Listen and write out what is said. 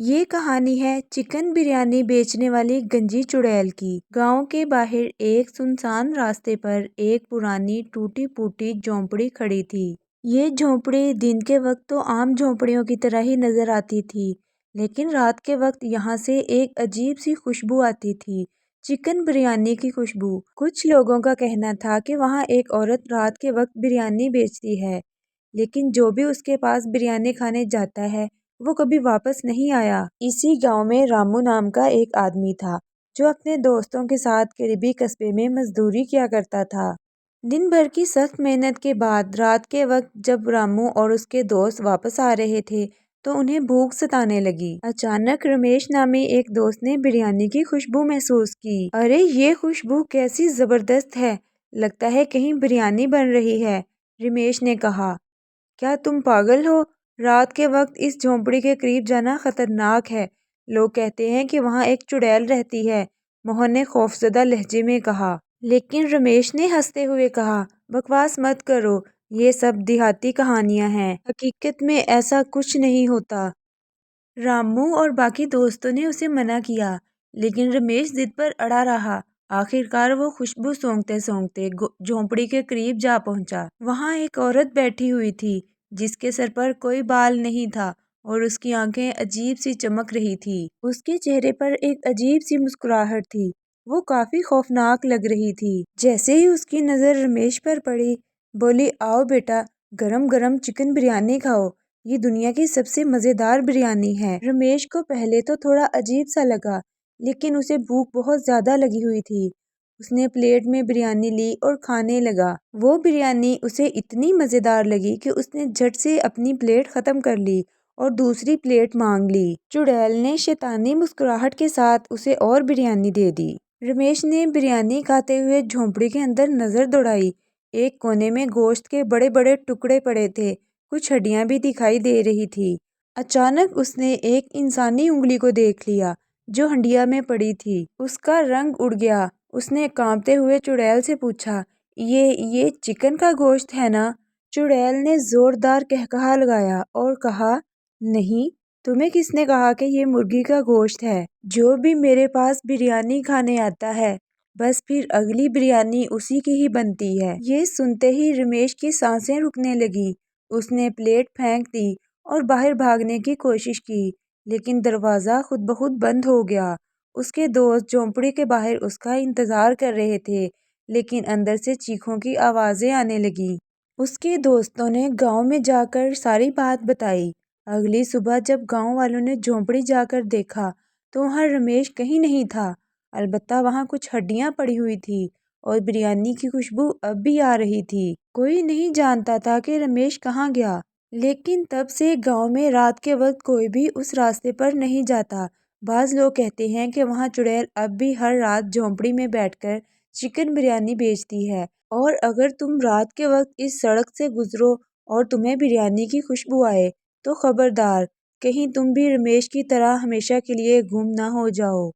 یہ کہانی ہے چکن بریانی بیچنے والی گنجی چڑیل کی۔ گاؤں کے باہر ایک سنسان راستے پر ایک پرانی ٹوٹی پھوٹی جھونپڑی کھڑی تھی۔ یہ جھونپڑی دن کے وقت تو عام جھونپڑیوں کی طرح ہی نظر آتی تھی، لیکن رات کے وقت یہاں سے ایک عجیب سی خوشبو آتی تھی، چکن بریانی کی خوشبو۔ کچھ لوگوں کا کہنا تھا کہ وہاں ایک عورت رات کے وقت بریانی بیچتی ہے، لیکن جو بھی اس کے پاس بریانی کھانے جاتا ہے وہ کبھی واپس نہیں آیا۔ اسی گاؤں میں رامو نام کا ایک آدمی تھا جو اپنے دوستوں کے ساتھ قریبی قصبے میں مزدوری کیا کرتا تھا۔ دن بھر کی سخت محنت کے بعد رات کے وقت جب رامو اور اس کے دوست واپس آ رہے تھے تو انہیں بھوک ستانے لگی۔ اچانک رمیش نامی ایک دوست نے بریانی کی خوشبو محسوس کی۔ ارے یہ خوشبو کیسی زبردست ہے، لگتا ہے کہیں بریانی بن رہی ہے، رمیش نے کہا۔ کیا تم پاگل ہو؟ رات کے وقت اس جھونپڑی کے قریب جانا خطرناک ہے، لوگ کہتے ہیں کہ وہاں ایک چڑیل رہتی ہے، موہن نے خوفزدہ لہجے میں کہا۔ لیکن رمیش نے ہنستے ہوئے کہا، بکواس مت کرو، یہ سب دیہاتی کہانیاں ہیں، حقیقت میں ایسا کچھ نہیں ہوتا۔ رامو اور باقی دوستوں نے اسے منع کیا، لیکن رمیش ضد پر اڑا رہا۔ آخر کار وہ خوشبو سونگھتے سونگھتے جھونپڑی کے قریب جا پہنچا۔ وہاں ایک عورت بیٹھی ہوئی تھی جس کے سر پر کوئی بال نہیں تھا اور اس کی آنکھیں عجیب سی چمک رہی تھی۔ اس کے چہرے پر ایک عجیب سی مسکراہٹ تھی، وہ کافی خوفناک لگ رہی تھی۔ جیسے ہی اس کی نظر رمیش پر پڑی، بولی، آؤ بیٹا، گرم گرم چکن بریانی کھاؤ، یہ دنیا کی سب سے مزیدار بریانی ہے۔ رمیش کو پہلے تو تھوڑا عجیب سا لگا، لیکن اسے بھوک بہت زیادہ لگی ہوئی تھی۔ اس نے پلیٹ میں بریانی لی اور کھانے لگا۔ وہ بریانی اسے اتنی مزیدار لگی کہ اس نے جھٹ سے اپنی پلیٹ ختم کر لی اور دوسری پلیٹ مانگ لی۔ چڑیل نے شیطانی مسکراہٹ کے ساتھ اسے اور بریانی دے دی۔ رمیش نے بریانی کھاتے ہوئے جھونپڑی کے اندر نظر دوڑائی۔ ایک کونے میں گوشت کے بڑے بڑے ٹکڑے پڑے تھے، کچھ ہڈیاں بھی دکھائی دے رہی تھی۔ اچانک اس نے ایک انسانی انگلی کو دیکھ لیا جو ہنڈیا میں پڑی تھی۔ اس کا رنگ اڑ گیا۔ اس نے کانپتے ہوئے چڑیل سے پوچھا، یہ چکن کا گوشت ہے نا؟ چڑیل نے زوردار قہقہا لگایا اور کہا، نہیں، تمہیں کس نے کہا کہ یہ مرغی کا گوشت ہے؟ جو بھی میرے پاس بریانی کھانے آتا ہے، بس پھر اگلی بریانی اسی کی ہی بنتی ہے۔ یہ سنتے ہی رمیش کی سانسیں رکنے لگی۔ اس نے پلیٹ پھینک دی اور باہر بھاگنے کی کوشش کی، لیکن دروازہ خود بخود بند ہو گیا۔ اس کے دوست جھونپڑی کے باہر اس کا انتظار کر رہے تھے، لیکن اندر سے چیخوں کی آوازیں آنے لگیں۔ اس کے دوستوں نے گاؤں میں جا کر ساری بات بتائی۔ اگلی صبح جب گاؤں والوں نے جھونپڑی جا کر دیکھا تو وہاں رمیش کہیں نہیں تھا، البتہ وہاں کچھ ہڈیاں پڑی ہوئی تھی اور بریانی کی خوشبو اب بھی آ رہی تھی۔ کوئی نہیں جانتا تھا کہ رمیش کہاں گیا، لیکن تب سے گاؤں میں رات کے وقت کوئی بھی اس راستے پر نہیں جاتا۔ بعض لوگ کہتے ہیں کہ وہاں چڑیل اب بھی ہر رات جھونپڑی میں بیٹھ کر چکن بریانی بیچتی ہے، اور اگر تم رات کے وقت اس سڑک سے گزرو اور تمہیں بریانی کی خوشبو آئے تو خبردار، کہیں تم بھی رمیش کی طرح ہمیشہ کے لیے گم نہ ہو جاؤ۔